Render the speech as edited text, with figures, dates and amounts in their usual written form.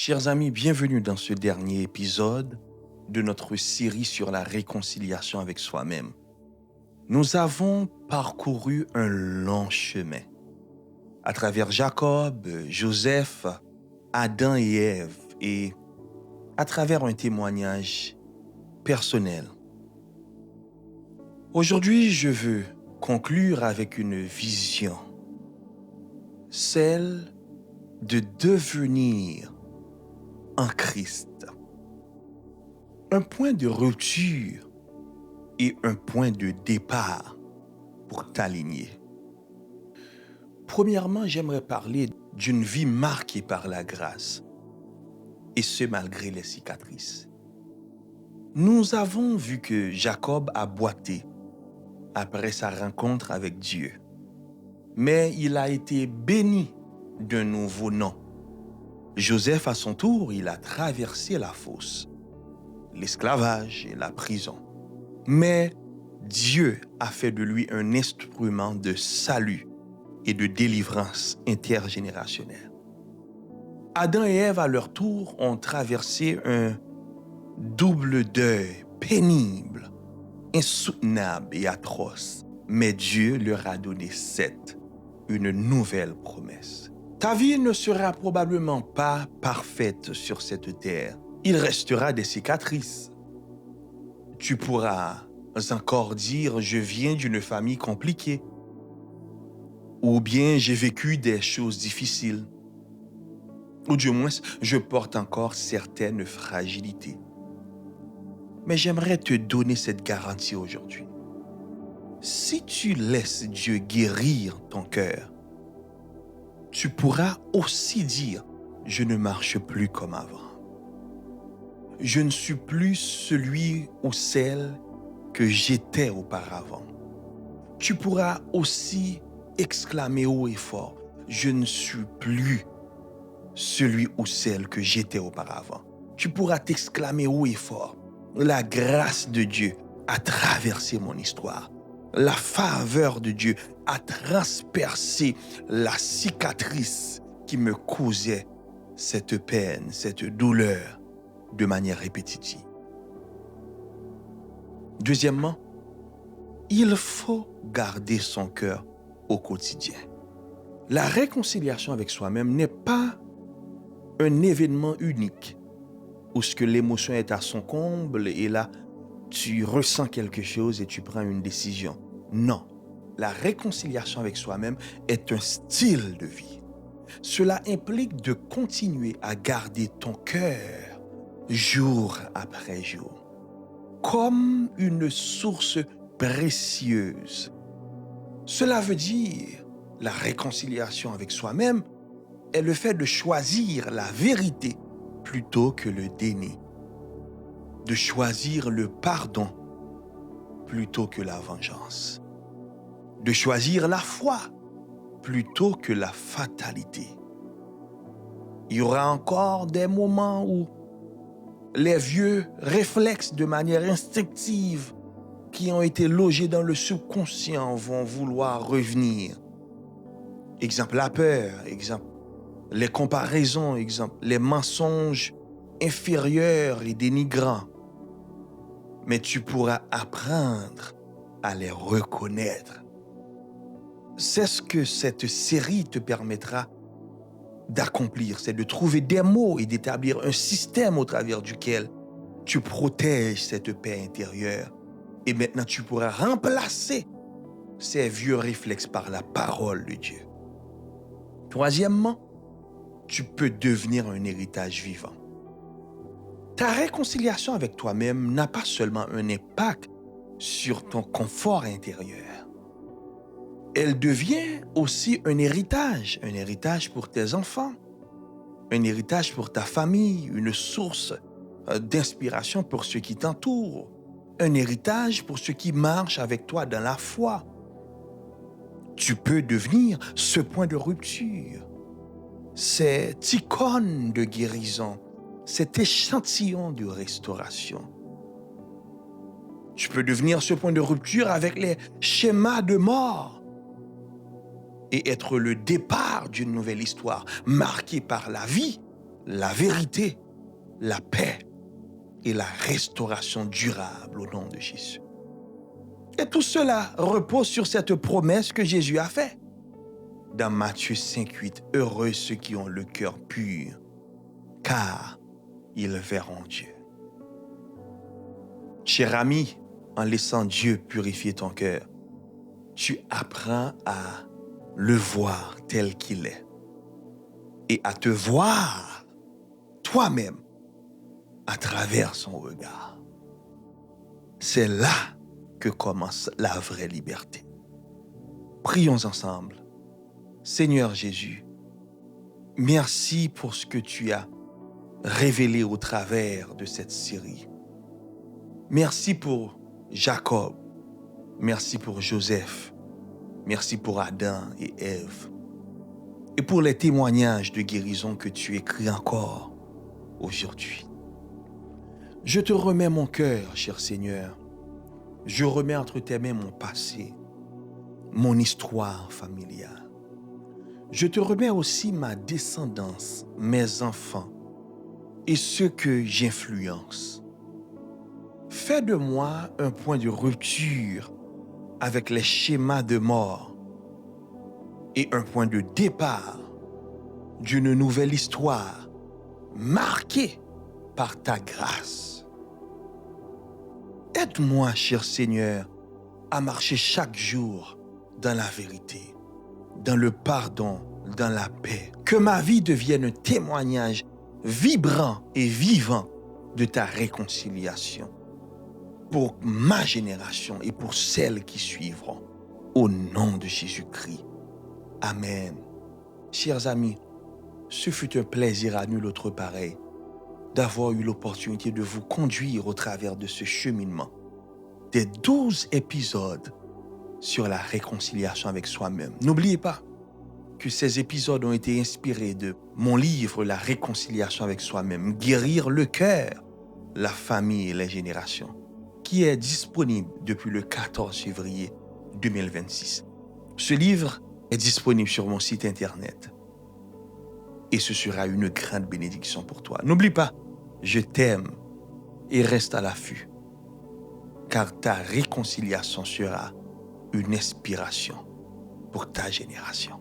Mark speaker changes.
Speaker 1: Chers amis, bienvenue dans ce dernier épisode de notre série sur la réconciliation avec soi-même. Nous avons parcouru un long chemin à travers Jacob, Joseph, Adam et Ève et à travers un témoignage personnel. Aujourd'hui, je veux conclure avec une vision, celle de devenir en Christ. Un point de rupture et un point de départ pour t'aligner. Premièrement, j'aimerais parler d'une vie marquée par la grâce, et ce malgré les cicatrices. Nous avons vu que Jacob a boité après sa rencontre avec Dieu, mais il a été béni d'un nouveau nom. Joseph, à son tour, il a traversé la fosse, l'esclavage et la prison. Mais Dieu a fait de lui un instrument de salut et de délivrance intergénérationnelle. Adam et Ève, à leur tour, ont traversé un double deuil pénible, insoutenable et atroce. Mais Dieu leur a donné une nouvelle promesse. Ta vie ne sera probablement pas parfaite sur cette terre. Il restera des cicatrices. Tu pourras encore dire « je viens d'une famille compliquée » ou bien « j'ai vécu des choses difficiles » ou du moins « je porte encore certaines fragilités ». Mais j'aimerais te donner cette garantie aujourd'hui. Si tu laisses Dieu guérir ton cœur, tu pourras aussi dire « je ne marche plus comme avant ». Je ne suis plus celui ou celle que j'étais auparavant. Tu pourras aussi exclamer haut et fort « je ne suis plus celui ou celle que j'étais auparavant ». Tu pourras t'exclamer haut et fort « la grâce de Dieu a traversé mon histoire. La faveur de Dieu a transpercé la cicatrice qui me causait cette peine, cette douleur de manière répétitive. » Deuxièmement, il faut garder son cœur au quotidien. La réconciliation avec soi-même n'est pas un événement unique où ce que l'émotion est à son comble et là, tu ressens quelque chose et tu prends une décision. Non, la réconciliation avec soi-même est un style de vie. Cela implique de continuer à garder ton cœur jour après jour, comme une source précieuse. Cela veut dire, la réconciliation avec soi-même est le fait de choisir la vérité plutôt que le déni, de choisir le pardon plutôt que la vengeance, de choisir la foi plutôt que la fatalité. Il y aura encore des moments où les vieux réflexes de manière instinctive qui ont été logés dans le subconscient vont vouloir revenir. Exemple, la peur, exemple, les comparaisons, exemple, les mensonges inférieurs et dénigrants. Mais tu pourras apprendre à les reconnaître. C'est ce que cette série te permettra d'accomplir, c'est de trouver des mots et d'établir un système au travers duquel tu protèges cette paix intérieure. Et maintenant, tu pourras remplacer ces vieux réflexes par la parole de Dieu. Troisièmement, tu peux devenir un héritage vivant. Ta réconciliation avec toi-même n'a pas seulement un impact sur ton confort intérieur. Elle devient aussi un héritage pour tes enfants, un héritage pour ta famille, une source d'inspiration pour ceux qui t'entourent, un héritage pour ceux qui marchent avec toi dans la foi. Tu peux devenir ce point de rupture, cette icône de guérison, cet échantillon de restauration. Tu peux devenir ce point de rupture avec les schémas de mort et être le départ d'une nouvelle histoire marquée par la vie, la vérité, la paix et la restauration durable au nom de Jésus. Et tout cela repose sur cette promesse que Jésus a faite. Dans Matthieu 5,8, heureux ceux qui ont le cœur pur, car ils verront Dieu. Cher ami, en laissant Dieu purifier ton cœur, tu apprends à le voir tel qu'il est et à te voir toi-même à travers son regard. C'est là que commence la vraie liberté. Prions ensemble. Seigneur Jésus, merci pour ce que tu as révélé au travers de cette série. Merci pour Jacob. Merci pour Joseph. Merci pour Adam et Ève. Et pour les témoignages de guérison que tu écris encore aujourd'hui. Je te remets mon cœur, cher Seigneur. Je remets entre tes mains mon passé, mon histoire familiale. Je te remets aussi ma descendance, mes enfants et ceux que j'influence. Fais de moi un point de rupture avec les schémas de mort et un point de départ d'une nouvelle histoire marquée par ta grâce. Aide-moi, cher Seigneur, à marcher chaque jour dans la vérité, dans le pardon, dans la paix. Que ma vie devienne un témoignage vibrant et vivant de ta réconciliation pour ma génération et pour celles qui suivront. Au nom de Jésus-Christ. Amen. Chers amis, ce fut un plaisir à nul autre pareil d'avoir eu l'opportunité de vous conduire au travers de ce cheminement des 12 épisodes sur la réconciliation avec soi-même. N'oubliez pas que ces épisodes ont été inspirés de mon livre « La réconciliation avec soi-même », guérir le cœur, la famille et les générations, qui est disponible depuis le 14 février 2026. Ce livre est disponible sur mon site internet et ce sera une grande bénédiction pour toi. N'oublie pas, je t'aime et reste à l'affût, car ta réconciliation sera une inspiration pour ta génération.